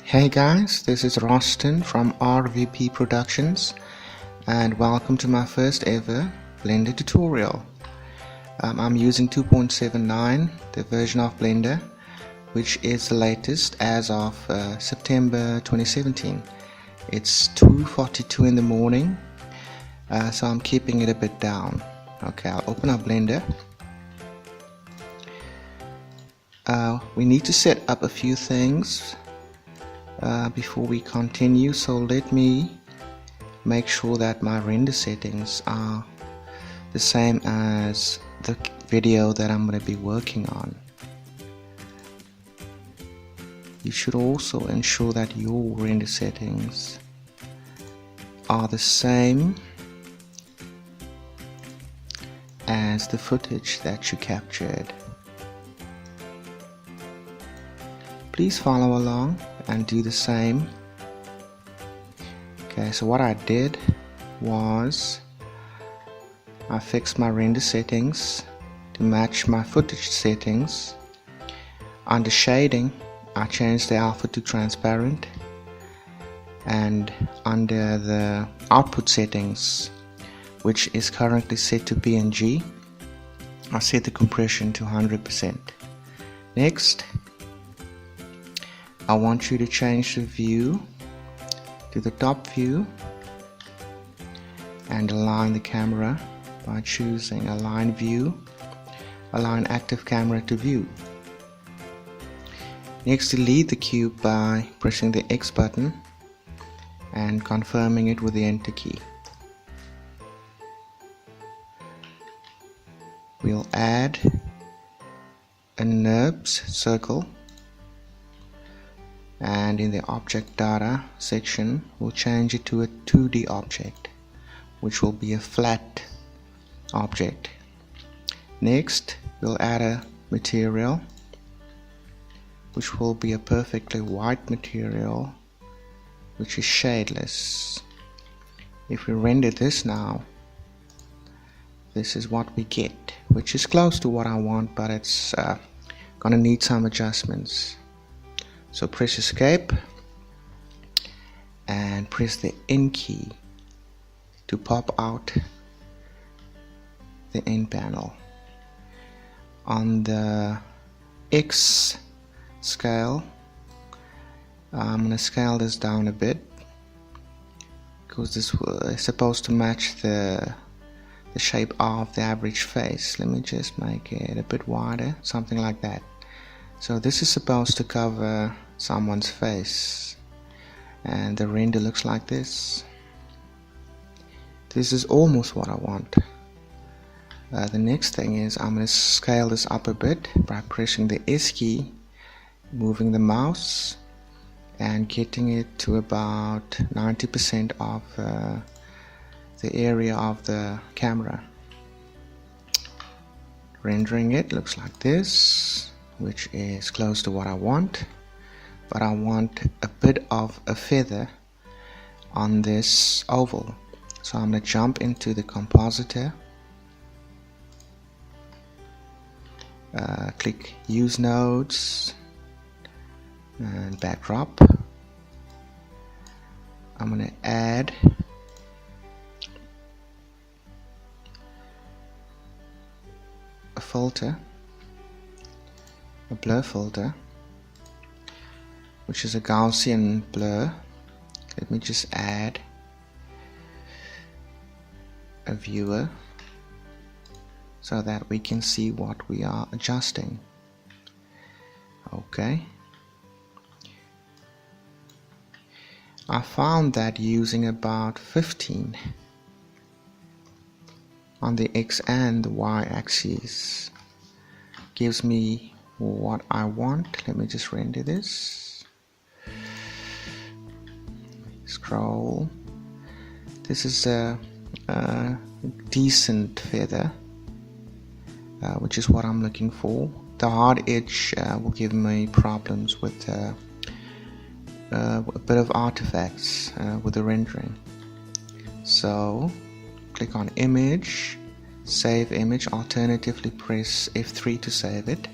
Hey guys, this is Roston from RVP Productions and welcome to my first ever Blender tutorial. I'm using 2.79, the version of Blender, which is the latest as of September 2017. It's 2:42 in the morning, so I'm keeping it a bit down. Okay, I'll open up Blender. We need to set up a few things before we continue, so let me make sure that my render settings are the same as the video that I'm going to be working on. You should also ensure that your render settings are the same as the footage that you captured. Please follow along and do the same. Okay, so what I did was I fixed my render settings to match my footage settings. Under shading, I changed the alpha to transparent, and under the output settings, which is currently set to PNG, I set the compression to 100%. Next, I want you to change the view to the top view and align the camera by choosing align view, align active camera to view. Next, delete the cube by pressing the X button and confirming it with the enter key. We'll add a NURBS circle, and in the object data section we'll change it to a 2D object, which will be a flat object. Next, we'll add a material, which will be a perfectly white material, which is shadeless. If we render this now, this is what we get, which is close to what I want, but it's gonna need some adjustments. So press escape and press the N key to pop out the N panel. On the X scale, I'm going to scale this down a bit because this is supposed to match the shape of the average face. Let me just make it a bit wider, something like that. So this is supposed to cover someone's face, and the render looks like this. This is almost what I want. The next thing is I'm going to scale this up a bit by pressing the S key, moving the mouse and getting it to about 90% of the area of the camera. Rendering it looks like this, which is close to what I want, but I want a bit of a feather on this oval. So I'm going to jump into the compositor, click use nodes and backdrop. I'm going to add a filter, a blur filter, which is a Gaussian blur. Let me just add a viewer so that we can see what we are adjusting. Okay. I found that using about 15 on the X and the Y axis gives me what I want. Let me just render this. Scroll. This is a decent feather, which is what I'm looking for. The hard edge will give me problems with a bit of artifacts with the rendering. So click on image, save image, alternatively press F3 to save it.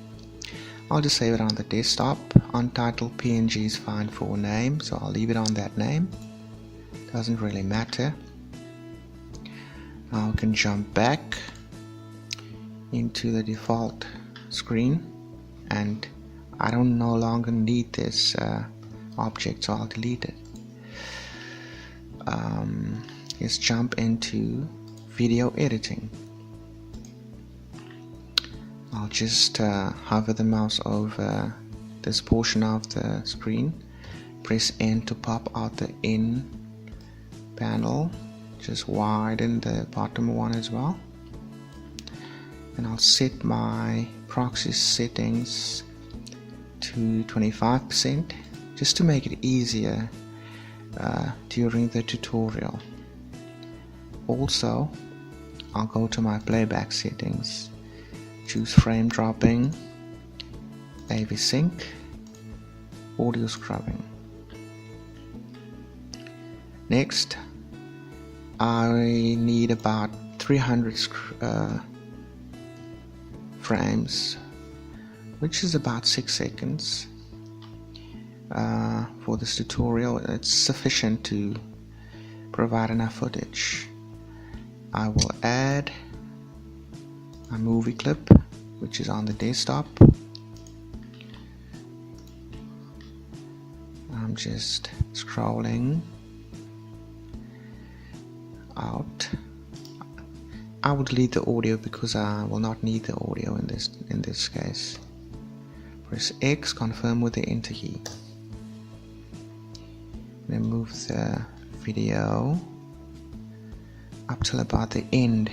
I'll just save it on the desktop. Untitled PNG is fine for name, so I'll leave it on that name. Doesn't really matter. Now I can jump back into the default screen, and I don't no longer need this object, so I'll delete it. Let's jump into video editing. I'll just hover the mouse over this portion of the screen, press N to pop out the in panel, just widen the bottom one as well, and I'll set my proxy settings to 25% just to make it easier during the tutorial. Also, I'll go to my playback settings, choose frame dropping, AV sync, audio scrubbing. Next, I need about 300 frames, which is about 6 seconds. For this tutorial, it's sufficient to provide enough footage. I will add a movie clip, which is on the desktop. I'm just scrolling out. I would delete the audio because I will not need the audio in this case. Press X, confirm with the enter key. Then move the video up till about the end,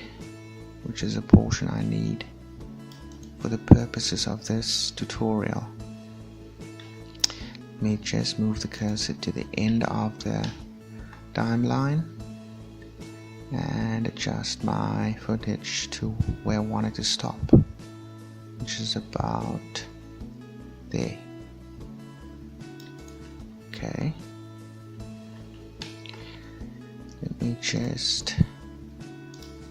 which is a portion I need for the purposes of this tutorial. Let me just move the cursor to the end of the timeline and adjust my footage to where I want it to stop, which is about there. Okay, let me just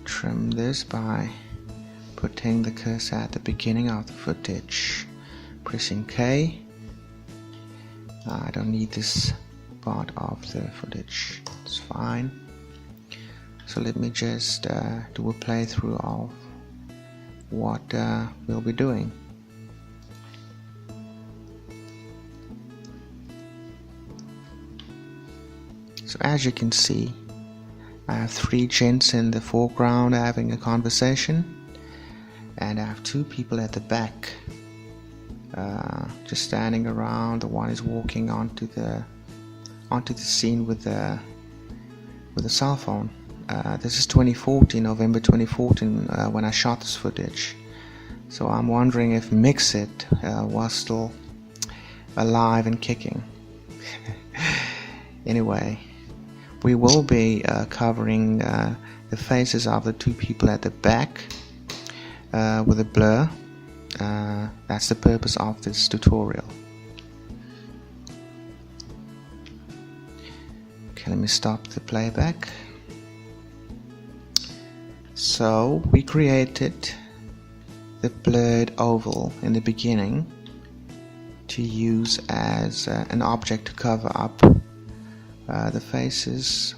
trim this by putting the cursor at the beginning of the footage, pressing K. I don't need this part of the footage, it's fine. So let me just do a playthrough of what we'll be doing. So as you can see, I have 3 gents in the foreground having a conversation, and I have 2 people at the back just standing around. The one is walking onto the scene with the cell phone. This is November 2014, when I shot this footage. So I'm wondering if Mixit was still alive and kicking. Anyway, we will be covering the faces of the 2 people at the back with a blur. That's the purpose of this tutorial. Okay, let me stop the playback. So we created the blurred oval in the beginning to use as an object to cover up the faces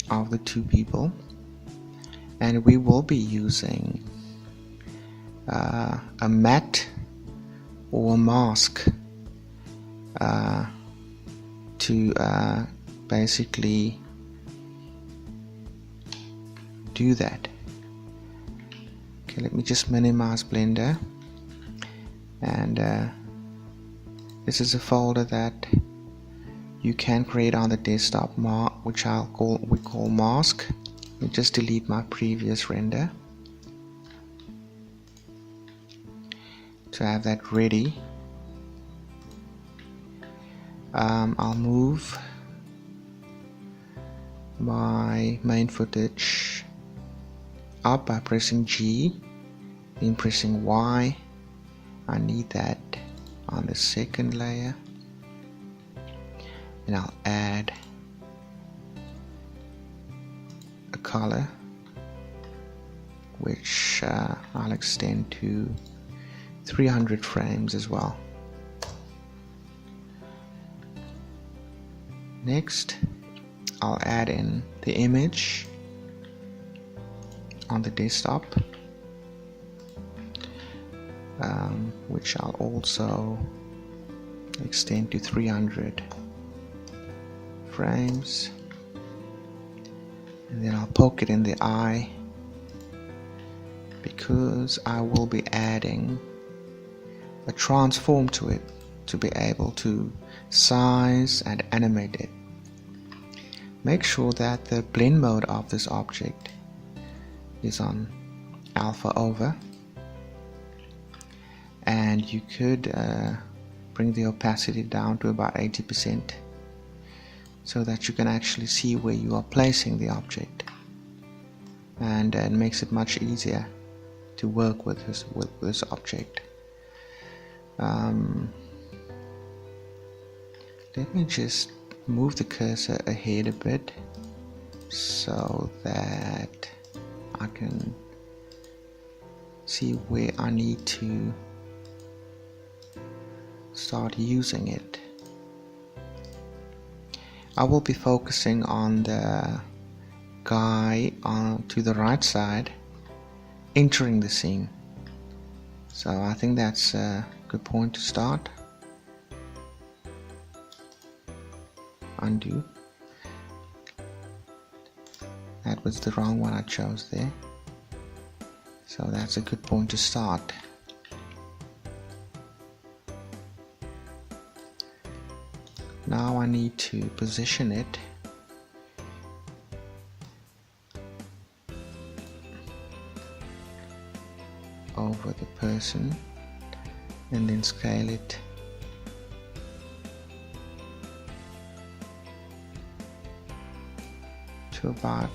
of the 2 people, and we will be using a matte or a mask to basically do that. Okay, let me just minimize Blender, and this is a folder that you can create on the desktop, which we call mask. Let me just delete my previous render to have that ready. I'll move my main footage up by pressing G, then pressing Y. I need that on the second layer, and I'll add a color which I'll extend to 300 frames as well. Next, I'll add in the image on the desktop, which I'll also extend to 300 frames, and then I'll poke it in the eye because I will be adding a transform to it to be able to size and animate it. Make sure that the blend mode of this object is on alpha over, and you could bring the opacity down to about 80% so that you can actually see where you are placing the object, and it makes it much easier to work with this object. Let me just move the cursor ahead a bit so that I can see where I need to start using it. I will be focusing on the guy to the right side entering the scene, so I think that's a good point to start. Undo. That was the wrong one I chose there, so that's a good point to start. Now I need to position it over the person and then scale it to about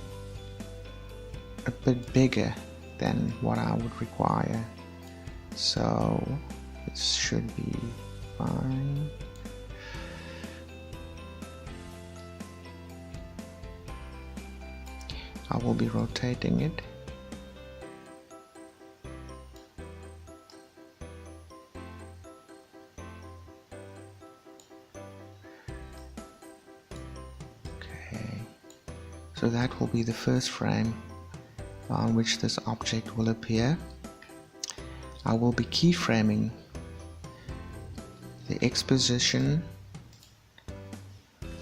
a bit bigger than what I would require, so it should be fine. I will be rotating it. Okay, so that will be the first frame on which this object will appear. I will be keyframing the X position,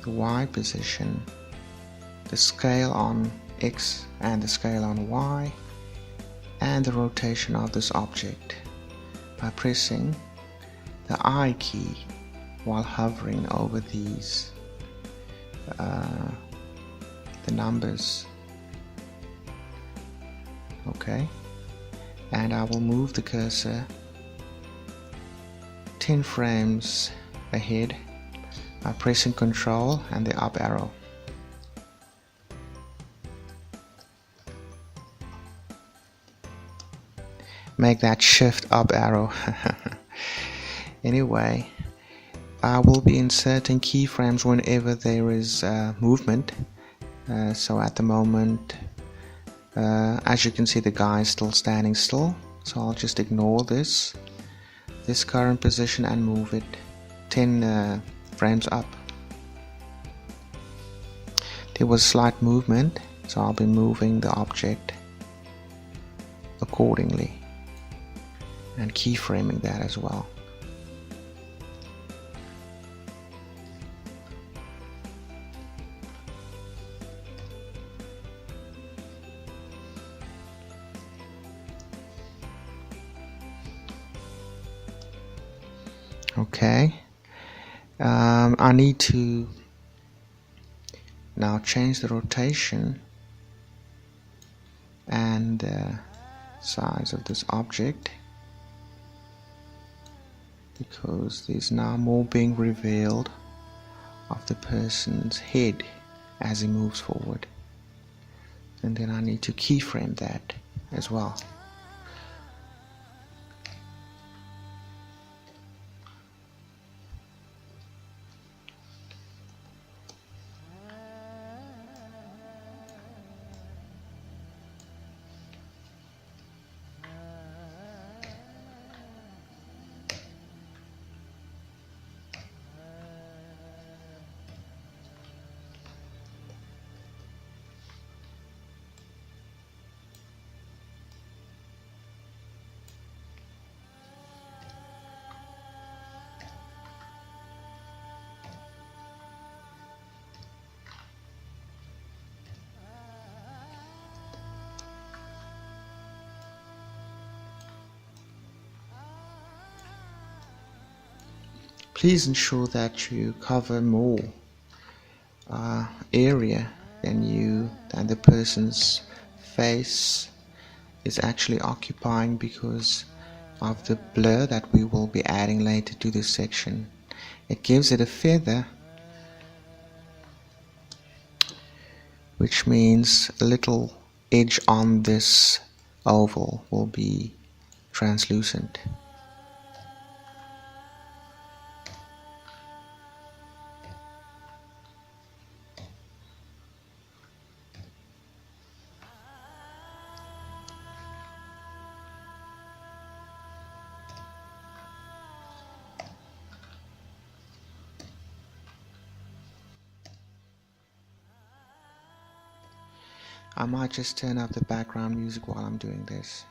the Y position, the scale on X and the scale on Y, and the rotation of this object by pressing the I key while hovering over these the numbers. Okay, and I will move the cursor 10 frames ahead by pressing Ctrl and the up arrow. Make that shift up arrow. Anyway, I will be inserting keyframes whenever there is movement. So at the moment, as you can see, the guy is still standing still, so I'll just ignore this current position and move it 10 frames up. There was slight movement, so I'll be moving the object accordingly and keyframing that as well. Okay, I need to now change the rotation and size of this object, because there's now more being revealed of the person's head as he moves forward, and then I need to keyframe that as well. please ensure that you cover more area than the person's face is actually occupying, because of the blur that we will be adding later to this section. It gives it a feather, which means a little edge on this oval will be translucent. I might just turn up the background music while I'm doing this.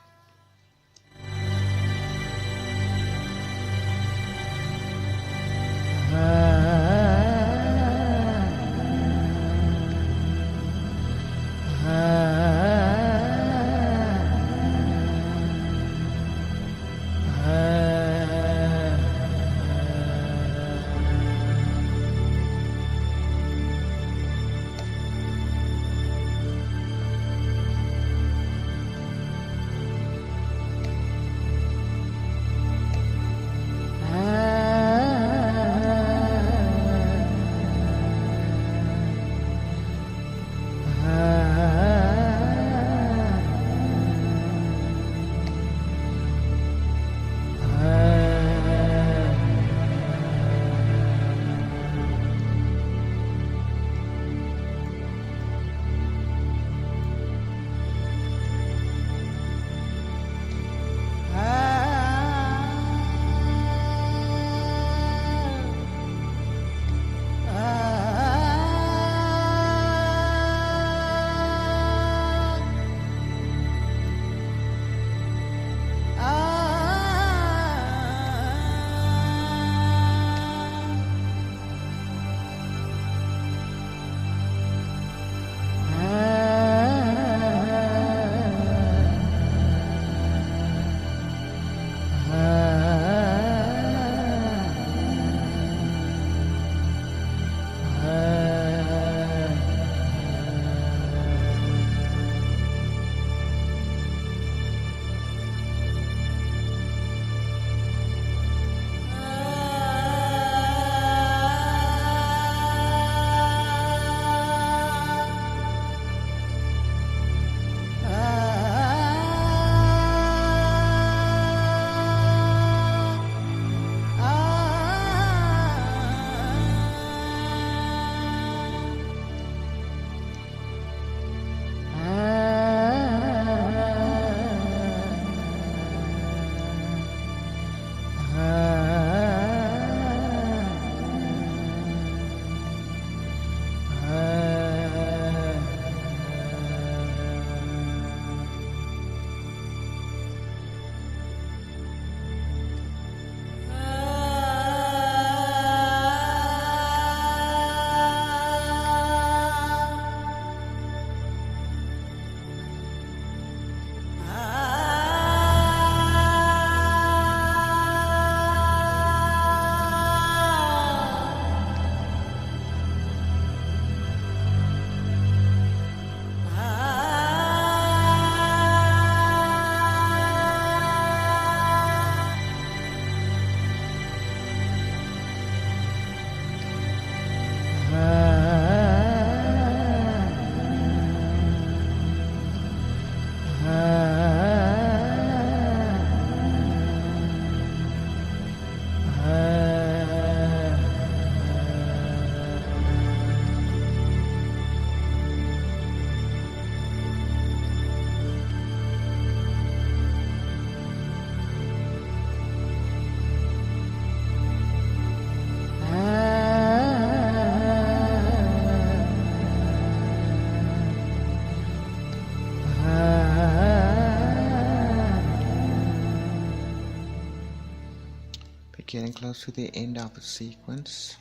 Getting close to the end of the sequence.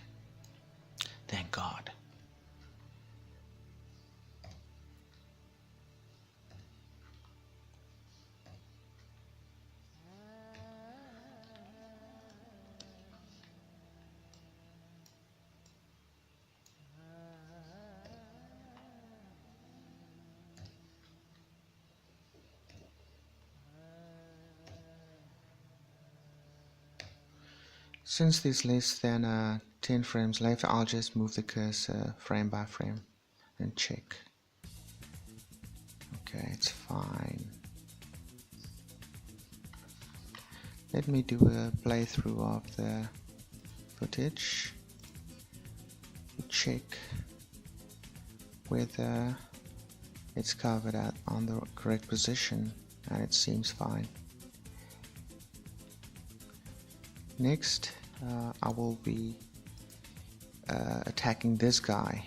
Thank God. Since there's less than 10 frames left, I'll just move the cursor frame by frame and check. Okay, it's fine. Let me do a playthrough of the footage to check whether it's covered on the correct position, and it seems fine. Next, I will be attacking this guy,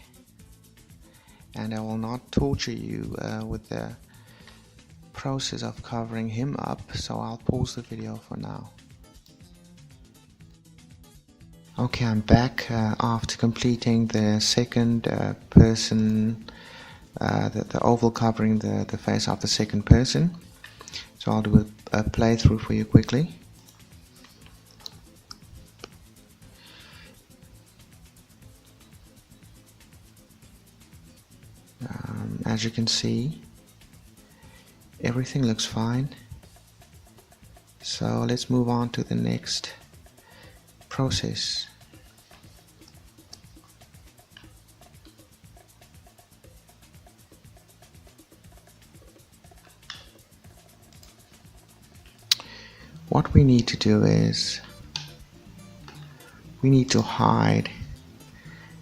and I will not torture you with the process of covering him up, so I'll pause the video for now. Okay, I'm back after completing the second person, the oval covering the face of the second person. So I'll do a playthrough for you quickly. As you can see, everything looks fine. So let's move on to the next process. What we need to do is we need to hide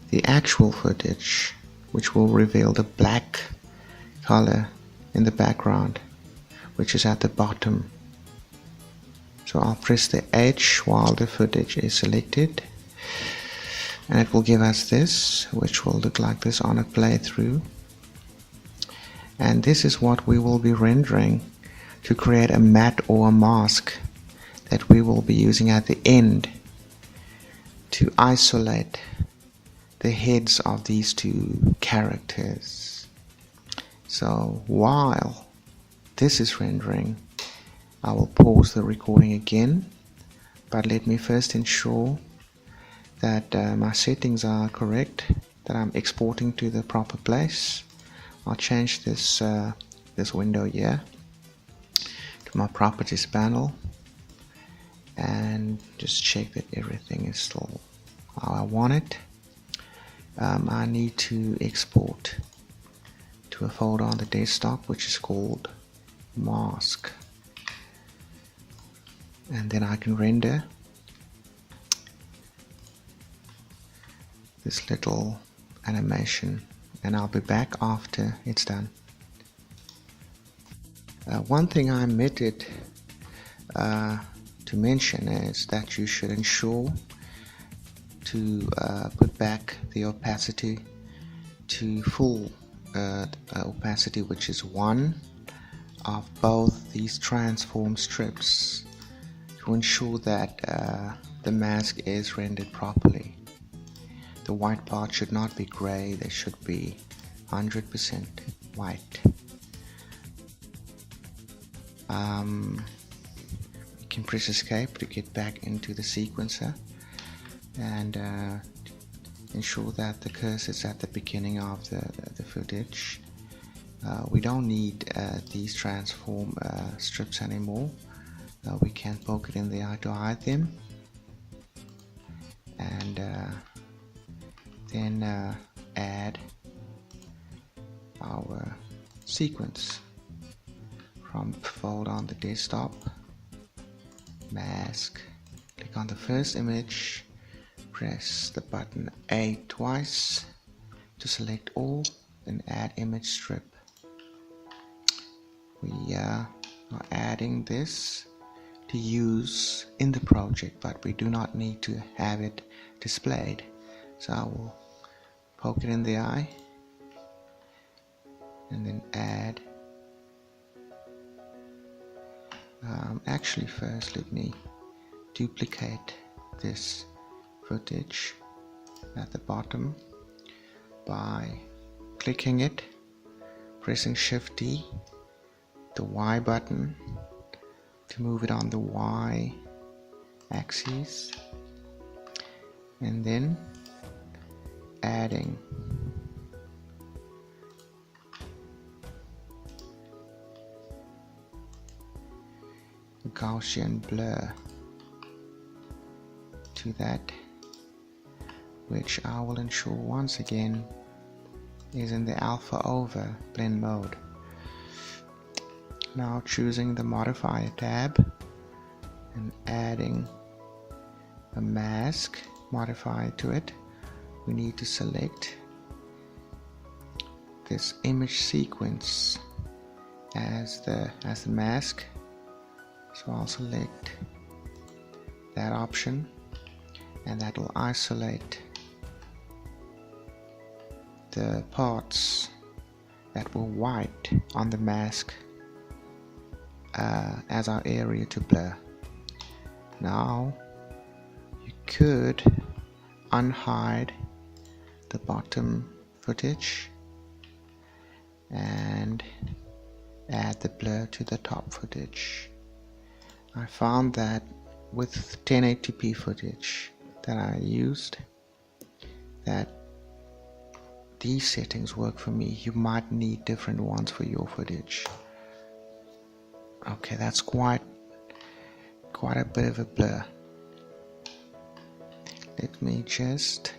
the actual footage, which will reveal the black color in the background, which is at the bottom. So I'll press the H while the footage is selected, and it will give us this, which will look like this on a playthrough. And this is what we will be rendering to create a matte or a mask that we will be using at the end to isolate the heads of these two characters. So while this is rendering, I will pause the recording again, but let me first ensure that my settings are correct, that I'm exporting to the proper place. I'll change this window here to my properties panel and just check that everything is still how I want it. I need to export to a folder on the desktop which is called mask, and then I can render this little animation, and I'll be back after it's done. One thing I omitted to mention is that you should ensure to put back the opacity to full opacity, which is 1 of both these transform strips, to ensure that the mask is rendered properly. The white part should not be gray, they should be 100% white. You can press escape to get back into the sequencer and ensure that the cursor is at the beginning of the footage. We don't need these transform strips anymore. We can poke it in the eye to hide them, and then add our sequence from folder on the desktop, mask, click on the first image, press the button A twice to select all, then add image strip. We are adding this to use in the project, but we do not need to have it displayed. So I will poke it in the eye and then add. Actually, first let me duplicate this footage at the bottom by clicking it, pressing Shift D, the Y button to move it on the Y axis, and then adding Gaussian blur to see that, which I will ensure once again is in the alpha over blend mode. Now choosing the modifier tab and adding a mask modifier to it, we need to select this image sequence as the mask. So I'll select that option, and that will isolate the parts that were white on the mask as our area to blur. Now you could unhide the bottom footage and add the blur to the top footage. I found that with 1080p footage that I used, that these settings work for me. You might need different ones for your footage. Okay, that's quite a bit of a blur. Let me just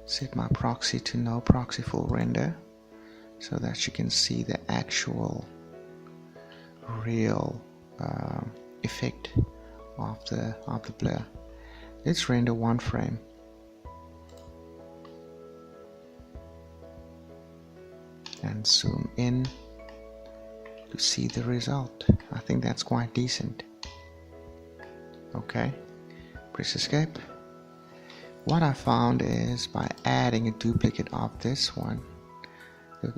set my proxy to no proxy full render so that you can see the actual real effect of the blur. Let's render one frame. And zoom in to see the result. I think that's quite decent. Okay, press escape. What I found is by adding a duplicate of this one,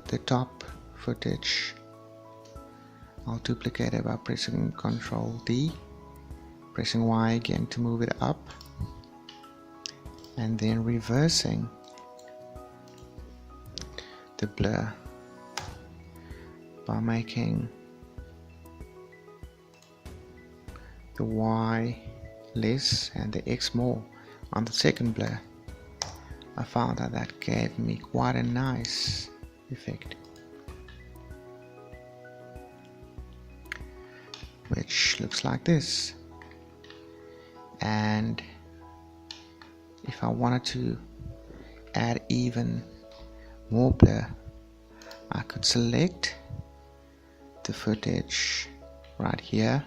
the top footage, I'll duplicate it by pressing Ctrl D, pressing Y again to move it up, and then reversing the blur by making the Y less and the X more on the second blur. I found that gave me quite a nice effect, which looks like this. And if I wanted to add even more blur, I could select the footage right here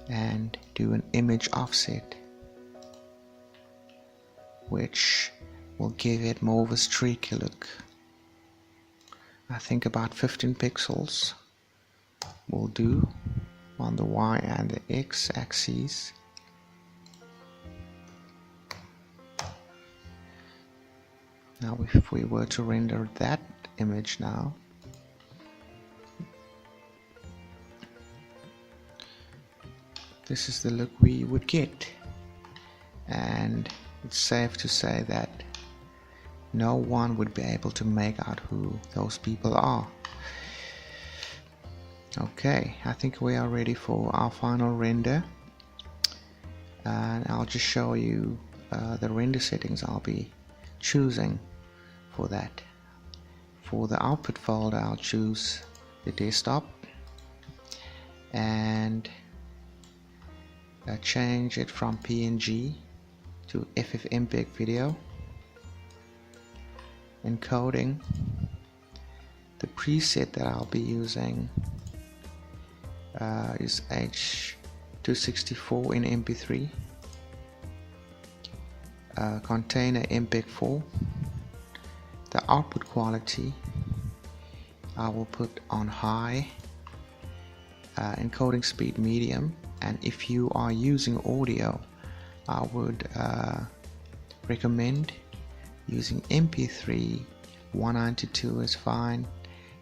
and do an image offset, which will give it more of a streaky look. I think about 15 pixels will do on the Y and the X axes. Now if we were to render that image now, this is the look we would get, and it's safe to say that no one would be able to make out who those people are. Okay, I think we are ready for our final render, and I'll just show you the render settings I'll be choosing for that. For the output folder, I'll choose the desktop and change it from PNG to FFmpeg video. Encoding, the preset that I'll be using is H264 in MP3, container MPEG 4. The output quality I will put on high, encoding speed medium, and if you are using audio, I would recommend using MP3. 192 is fine.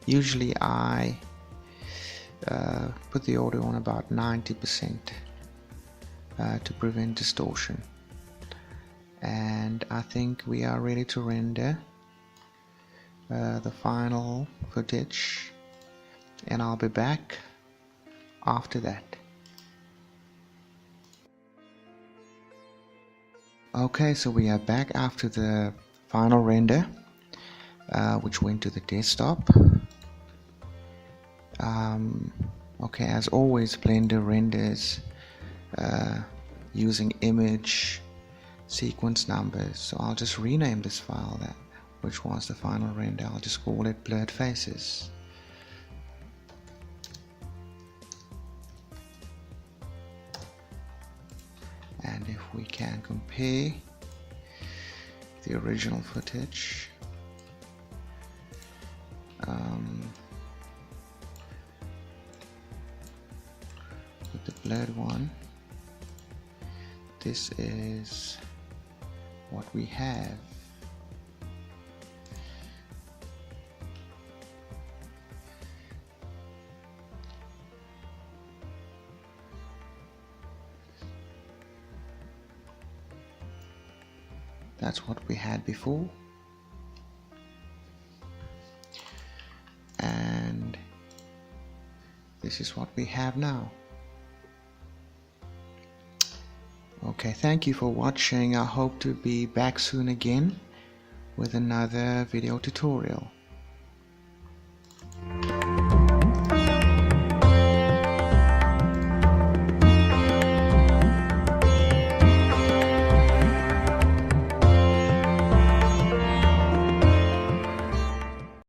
Usually I put the audio on about 90% to prevent distortion. And I think we are ready to render the final footage, and I'll be back after that. Okay, so we are back after the final render, which went to the desktop. Okay, as always, Blender renders using image sequence numbers. So I'll just rename this file, which was the final render. I'll just call it blurred faces. And if we can compare the original footage with the blurred one, this is what we have. That's what we had before, and this is what we have now. Okay, thank you for watching. I hope to be back soon again with another video tutorial.